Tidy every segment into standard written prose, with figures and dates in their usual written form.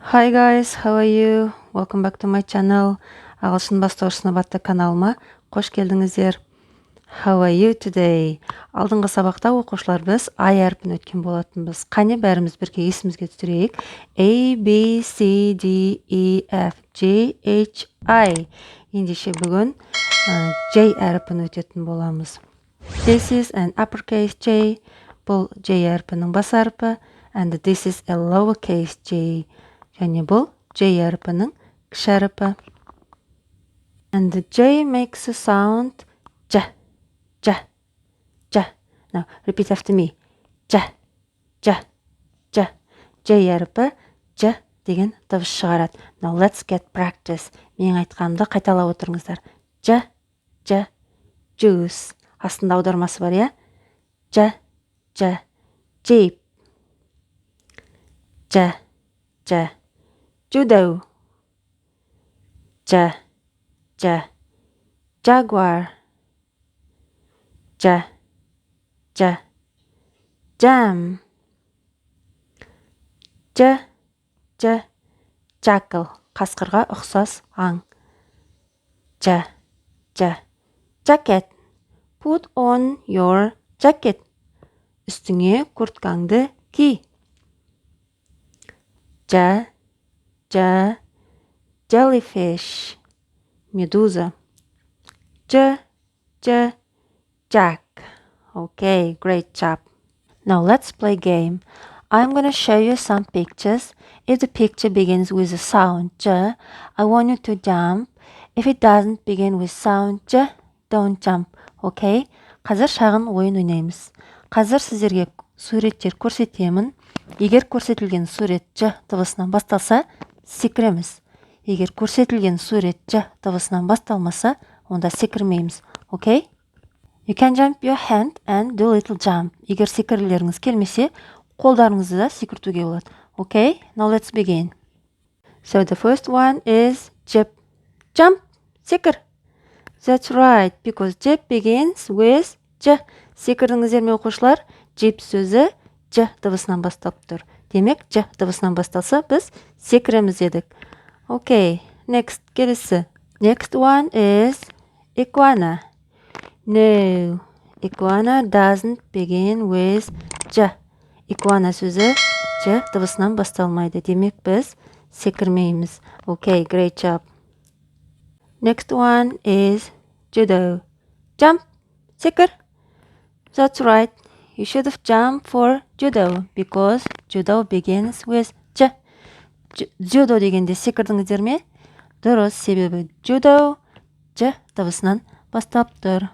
Hi guys, how are you? Welcome back to my channel. Ағылшын бастауыш сыныпты каналыма қош келдіңіздер. How are you today? Алдыңғы сабақта оқушылар біз I әрпін өткен болатынбыз. Қане бәріміз бірге есімізге түсірейік. A, B, C, D, E, F, G, H, I. Ендеше бүгін J әрпін өтетін боламыз. This is an uppercase J. Бұл J әрпінің бас әрпі. And this is a lowercase J. Және бұл J әрпінің кіші әрпі. And the J makes a sound J, J, J. Now, repeat after me. J, J, J. J әрпі J деген дыбыс шығарады. Now, let's get practice. Менің айтқанымды қайталап отырыңыздар. J, J, juice. Астында аудармасы бар, я? J, J, jeep. J, J. Judo. J, J. Jaguar. J, J. Jam. J, J. Jackal. Қасқырға ұқсас аң. J, J. Jacket. Put on your jacket. Үстіңе курткаңды ки. J, J. Jellyfish. Medusa. J, J. Jack. Okay, great job. Now let's play game. I'm going to show you some pictures. If the picture begins with the sound J, I want you to jump. If it doesn't begin with sound J, don't jump. Okay? Қазір шағын ойын ойнаймыз. Қазір сіздерге суреттер көрсетемін. Егер көрсетілген сурет J дыбысынан басталса, секіреміз. Егер көрсетілген сурет J дыбысынан басталмаса, онда секірмейміз. Okay? You can jump your hand and do a little jump. Егер секірілеріңіз келмесе, қолдарыңызды да секіртуге болады. Okay? Now let's begin. So the first one is jump. Jump. Секір. That's right, because jump begins with J. Секірдіңіздер ме оқушылар? Jump сөзі J дыбысынан бастап тұр. Демек, J дыбысынан басталса, біз секіреміз дедік. Okay, next, келесі. Next one is iguana. No, iguana doesn't begin with J. Iguana сөзі J дыбысынан басталмайды. Демек, біз секірмейміз. Okay, great job. Next one is judo. Jump, секір. That's right. You should have jumped for judo because judo begins with J. Judo дегенде секірдіңіздер ме? Дұрыс, себебі judo J дыбысынан бастап тұр.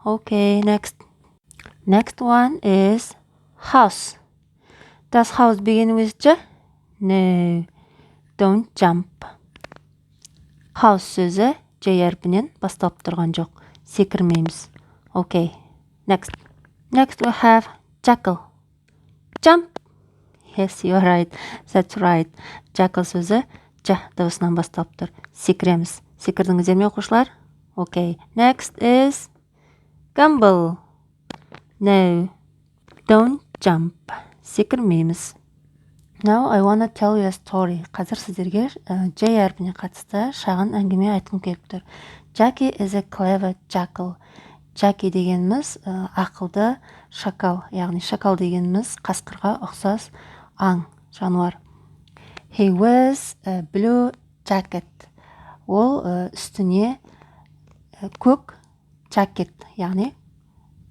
Okay, next. Next one is house. Does house begin with J? No. Don't jump. House сөзі J әрпінен бастап тұрған жоқ. Секірмейміз. Okay, next. Next we have jackal. Jump. Yes, you're right. That's right. Jackal сөзі J дыбысынан бастап тұр. Секіреміз. Секірдіңіздер ме оқушылар? Okay. Next is gamble. No. Don't jump. Секірмейміз. Now I want to tell you a story. Қазір сіздерге J әрпіне қатысты шағын әңгіме айтқым келіп тұр. Jackie is a clever jackal. Jackie дегеніміз ақылды шакал. Яғни шакал дегеніміз қасқырға ұқсас аң, жануар. He wears a blue jacket. Ол үстіне көк jacket, яғни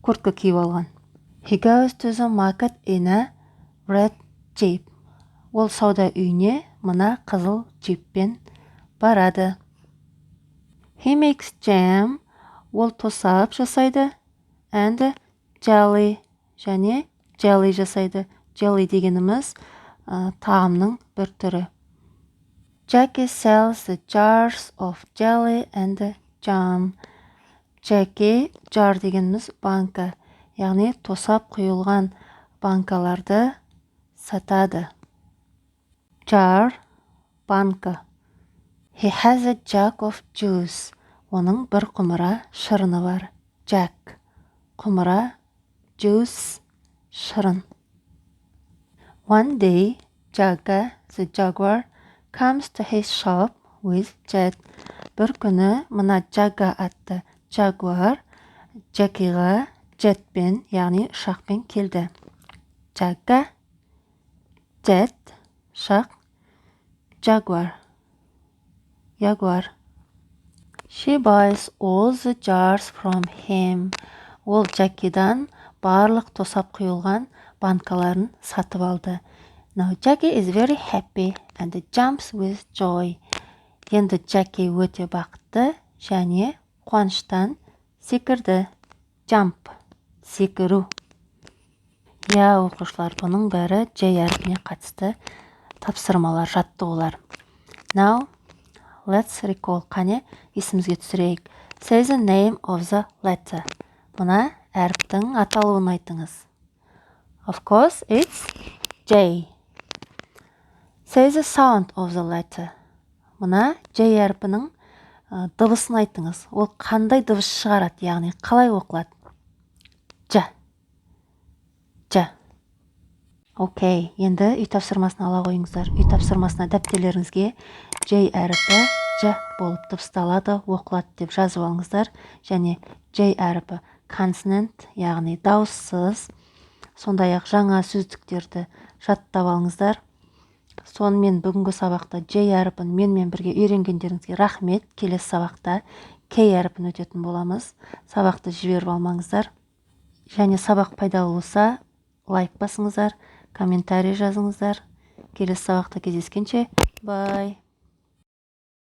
куртка киіп алған. He goes to the market in a red jeep. Ол сауда үйіне мына қызыл джиппен барады. He makes jam. Ол тосап жасайды. And jelly. Және jelly жасайды. Jelly дегеніміз тағамның бір түрі. Jackie sells the jars of jelly and jam. Jackie, jar дегеніміз банка. Яғни тосап құйылған банкаларды сатады. Jar, банка. He has a jug of juice. Оның бір құмыра шырыны бар. Jug, құмыра, juice, шырын. One day, Jaga, the jaguar, comes to his shop with Jet. Бір күні мына Джагга атты Jaguar Джекиға Jetпен, яғни ұшақпен келді. Джагга, Jet, ұшақ, Jaguar, She buys all the jars from him. Ол Джекидан барлық тосап құйылған банкаларын сатып алды. Now Jackie is very happy and jumps with joy. Енді Джеки өте бақытты және қуаныштан секірді. Jump, секіру. Оқушылар, бұның бәрі J әрпіне қатысты тапсырмалар, жаттығулар. Now, let's recall. Қане, есімізге түсірейік. Say the name of the letter. Мұна әріптің аталуын айтыңыз. Of course, it's J. Say the sound of the letter. Мұна J әрпінің дыбысын айтыңыз. Ол қандай дыбыс шығарады, яғни қалай оқылады? Ж. Окей, енді үй тапсырмасын ала қойыңыздар. Үй тапсырмасына дәптерлеріңізге J әріпі Ж болып дыбысталады, оқылады деп жазып алыңыздар. Және J әріпі consonant, яғни дауыссыз, сондай-ақ жаңа сөздіктерді жаттап алыңыздар. Сонымен бүгінгі сабақта J әріпін менімен бірге үйренгендеріңізге рахмет. Келесі сабақта K әріпін өтетін боламыз. Сабақты жіберіп алмаңыздар. Және сабақ пайдалы болса, лайк басыңыздар, комментарий жазыңыздар. Келесі сабақта кездескенше, бай!